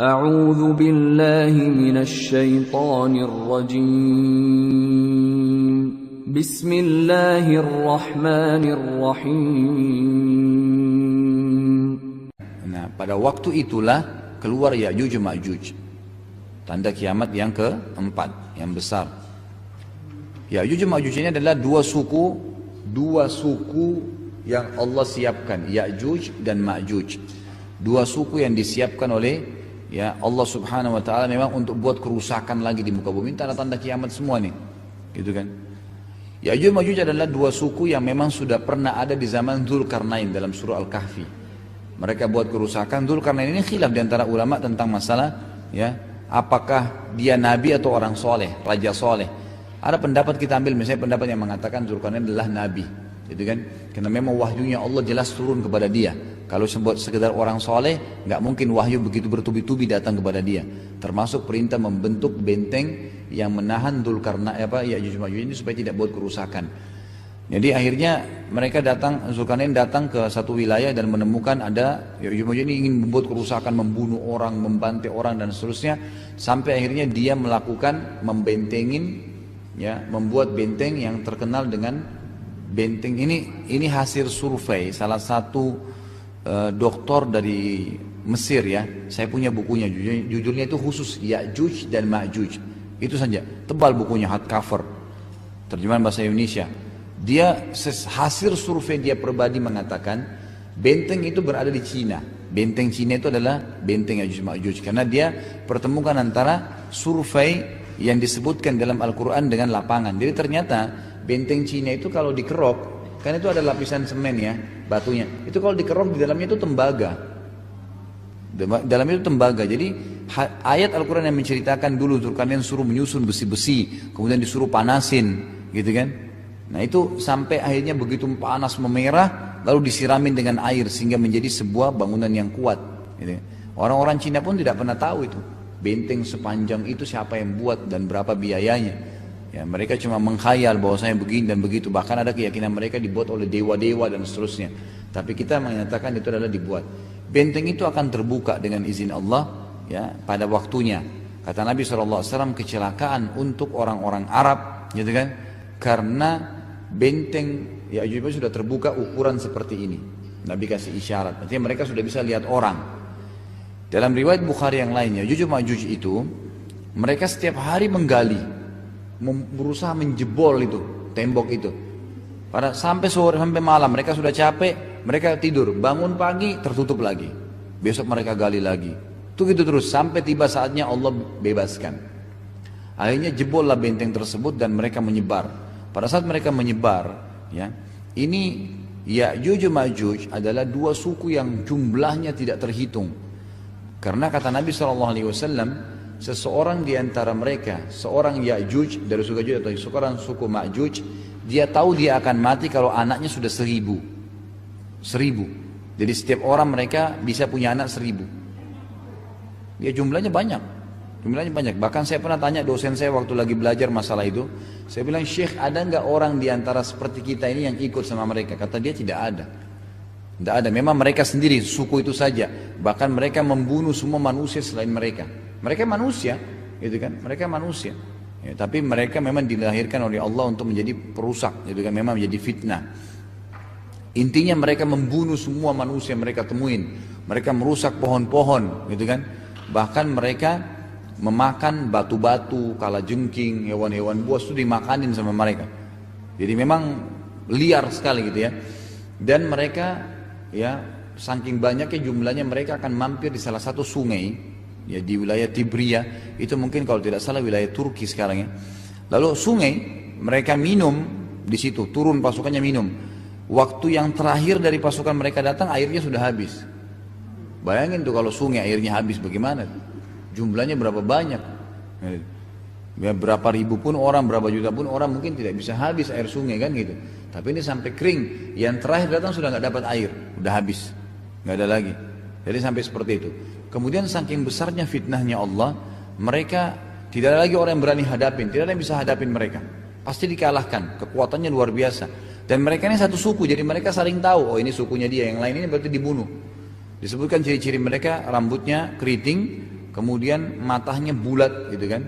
أعوذ بالله من الشيطان الرجيم بسم الله الرحمن الرحيم. Nah, pada waktu itulah keluar Ya'juj Ma'juj. Tanda kiamat yang keempat, yang besar. Ya'juj Ma'juj ini adalah dua suku yang Allah siapkan, Ya'juj dan Ma'juj. Dua suku yang disiapkan oleh Allah subhanahu wa ta'ala memang untuk buat kerusakan lagi di muka bumi. Tanda-tanda kiamat semua nih, gitu kan. Ya'juj Ma'juj adalah dua suku yang memang sudah pernah ada di zaman Dzulkarnain dalam surah Al-Kahfi. Mereka buat kerusakan. Dzulkarnain ini khilaf di antara ulama tentang masalah apakah dia nabi atau orang soleh, raja soleh. Ada pendapat, kita ambil misalnya pendapat yang mengatakan Dzulkarnain adalah nabi, gitu kan. Karena memang wahyunya Allah jelas turun kepada dia. Kalau sekedar orang soleh, nggak mungkin wahyu begitu bertubi-tubi datang kepada dia. Termasuk perintah membentuk benteng yang menahan Ya'juj Ma'juj ini supaya tidak buat kerusakan. Jadi akhirnya mereka Dzulkarnain datang ke satu wilayah dan menemukan ada Ya'juj Ma'juj ini ingin membuat kerusakan, membunuh orang, membantai orang dan seterusnya. Sampai akhirnya dia melakukan membuat benteng yang terkenal dengan benteng ini hasil survei salah satu doktor dari Mesir ya. Saya punya bukunya, judulnya itu khusus Ya'juj dan Ma'juj. Itu saja, tebal bukunya, hardcover, terjemahan bahasa Indonesia. Dia hasil survei dia pribadi mengatakan benteng itu berada di Cina. Benteng Cina itu adalah benteng Ya'juj Ma'juj karena dia pertemukan antara survei yang disebutkan dalam Al-Quran dengan lapangan. Jadi ternyata benteng Cina itu kalau dikerok, kan itu ada lapisan semen ya, batunya. Itu kalau dikerok di dalamnya itu tembaga. Dalamnya itu tembaga. Jadi ayat Al-Quran yang menceritakan dulu Dzulkarnain suruh menyusun besi-besi, kemudian disuruh panasin, gitu kan. Nah itu sampai akhirnya begitu panas memerah, lalu disiramin dengan air sehingga menjadi sebuah bangunan yang kuat. Gitu. Orang-orang Cina pun tidak pernah tahu itu. Benteng sepanjang itu siapa yang buat dan berapa biayanya. Ya, mereka cuma mengkhayal bahwasanya begini dan begitu. Bahkan ada keyakinan mereka dibuat oleh dewa-dewa dan seterusnya. Tapi kita menyatakan itu adalah dibuat. Benteng itu akan terbuka dengan izin Allah ya pada waktunya. Kata Nabi SAW, kecelakaan untuk orang-orang Arab, gitu kan? Karena benteng Ya'juj Ma'juj sudah terbuka ukuran seperti ini. Nabi kasih isyarat. Artinya mereka sudah bisa lihat orang. Dalam riwayat Bukhari yang lainnya, Ya'juj Ma'juj itu mereka setiap hari menggali, berusaha menjebol itu tembok itu. Sampai sore, sampai malam mereka sudah capek, mereka tidur, bangun pagi tertutup lagi. Besok mereka gali lagi. Itu gitu terus sampai tiba saatnya Allah bebaskan. Akhirnya jebollah benteng tersebut dan mereka menyebar. Pada saat mereka menyebar, ya, ini Ya'juj Ma'juj adalah dua suku yang jumlahnya tidak terhitung. Karena kata Nabi SAW, seseorang di antara mereka, seorang Ya'juj dari suku Ya'juj atau seorang suku Ma'juj, dia tahu dia akan mati kalau anaknya sudah 1000. Jadi setiap orang mereka bisa punya anak 1000. Ya jumlahnya banyak. Bahkan saya pernah tanya dosen saya waktu lagi belajar masalah itu. Saya bilang, Syekh, ada nggak orang di antara seperti kita ini yang ikut sama mereka? Kata dia tidak ada. Tidak ada. Memang mereka sendiri suku itu saja. Bahkan mereka membunuh semua manusia selain mereka. Mereka manusia, gitu kan? Mereka manusia. Ya, tapi mereka memang dilahirkan oleh Allah untuk menjadi perusak, gitu kan? Memang menjadi fitnah. Intinya mereka membunuh semua manusia yang mereka temuin. Mereka merusak pohon-pohon, gitu kan? Bahkan mereka memakan batu-batu, kalajengking, hewan-hewan buas itu dimakanin sama mereka. Jadi memang liar sekali gitu ya. Dan mereka ya saking banyaknya jumlahnya mereka akan mampir di salah satu sungai ya di wilayah Tibria, itu mungkin kalau tidak salah wilayah Turki sekarang ya. Lalu sungai mereka minum di situ, turun pasukannya minum. Waktu yang terakhir dari pasukan mereka datang airnya sudah habis. Bayangin tuh kalau sungai airnya habis bagaimana? Jumlahnya berapa banyak? Ya, berapa ribu pun orang, berapa juta pun orang mungkin tidak bisa habis air sungai kan gitu. Tapi ini sampai kering. Yang terakhir datang sudah nggak dapat air, udah habis, nggak ada lagi. Jadi sampai seperti itu. Kemudian saking besarnya fitnahnya Allah, mereka tidak ada lagi orang yang berani hadapin, tidak ada yang bisa hadapin mereka. Pasti dikalahkan, kekuatannya luar biasa. Dan mereka ini satu suku, jadi mereka saling tahu, oh ini sukunya dia, yang lain ini berarti dibunuh. Disebutkan ciri-ciri mereka, rambutnya keriting, kemudian matanya bulat gitu kan.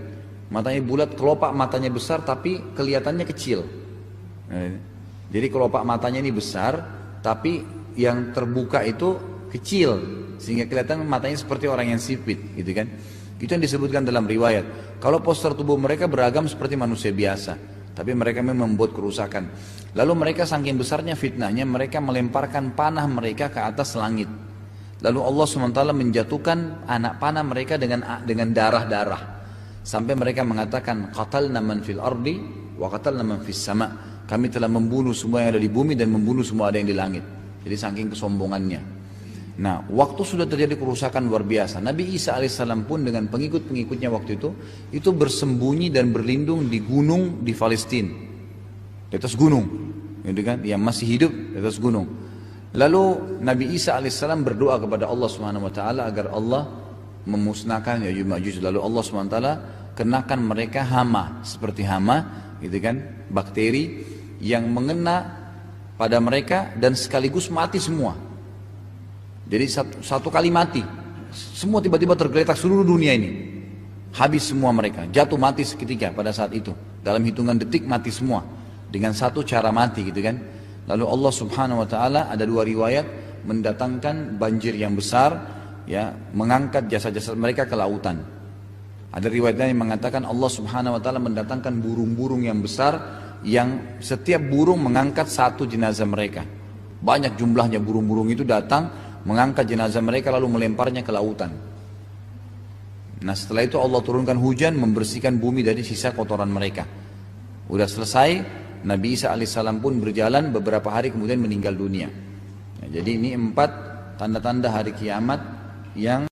Matanya bulat, kelopak matanya besar tapi kelihatannya kecil. Jadi kelopak matanya ini besar tapi yang terbuka itu kecil sehingga kelihatan matanya seperti orang yang sipit gitu kan. Itu yang disebutkan dalam riwayat. Kalau postur tubuh mereka beragam seperti manusia biasa, tapi mereka memang membuat kerusakan. Lalu mereka saking besarnya fitnahnya, mereka melemparkan panah mereka ke atas langit. Lalu Allah SWT menjatuhkan anak panah mereka dengan darah-darah. Sampai mereka mengatakan, qatalna man fil ardi wa qatalna man fis sama. Kami telah membunuh semua yang ada di bumi dan membunuh semua ada yang di langit. Jadi saking kesombongannya. Nah, waktu sudah terjadi kerusakan luar biasa. Nabi Isa alaihissalam pun dengan pengikut-pengikutnya waktu itu bersembunyi dan berlindung di gunung di Palestina. Di atas gunung, gitu kan? Yang masih hidup di atas gunung. Lalu Nabi Isa alaihissalam berdoa kepada Allah Subhanahu wa taala agar Allah memusnahkan Ya'juj Ma'juj. Lalu Allah Subhanahu wa taala kenakan mereka hama, seperti hama, gitu kan? Bakteri yang mengena pada mereka dan sekaligus mati semua. Jadi satu kali mati, semua tiba-tiba tergeletak seluruh dunia ini. Habis semua mereka, jatuh mati seketika pada saat itu. Dalam hitungan detik mati semua. Dengan satu cara mati gitu kan. Lalu Allah Subhanahu wa taala ada dua riwayat mendatangkan banjir yang besar, ya, mengangkat jasad-jasad mereka ke lautan. Ada riwayatnya yang mengatakan Allah Subhanahu wa taala mendatangkan burung-burung yang besar yang setiap burung mengangkat satu jenazah mereka. Banyak jumlahnya burung-burung itu datang mengangkat jenazah mereka lalu melemparnya ke lautan. Nah, setelah itu Allah turunkan hujan membersihkan bumi dari sisa kotoran mereka. Udah selesai, Nabi Isa alaihissalam pun berjalan beberapa hari kemudian meninggal dunia. Jadi ini 4 tanda-tanda hari kiamat yang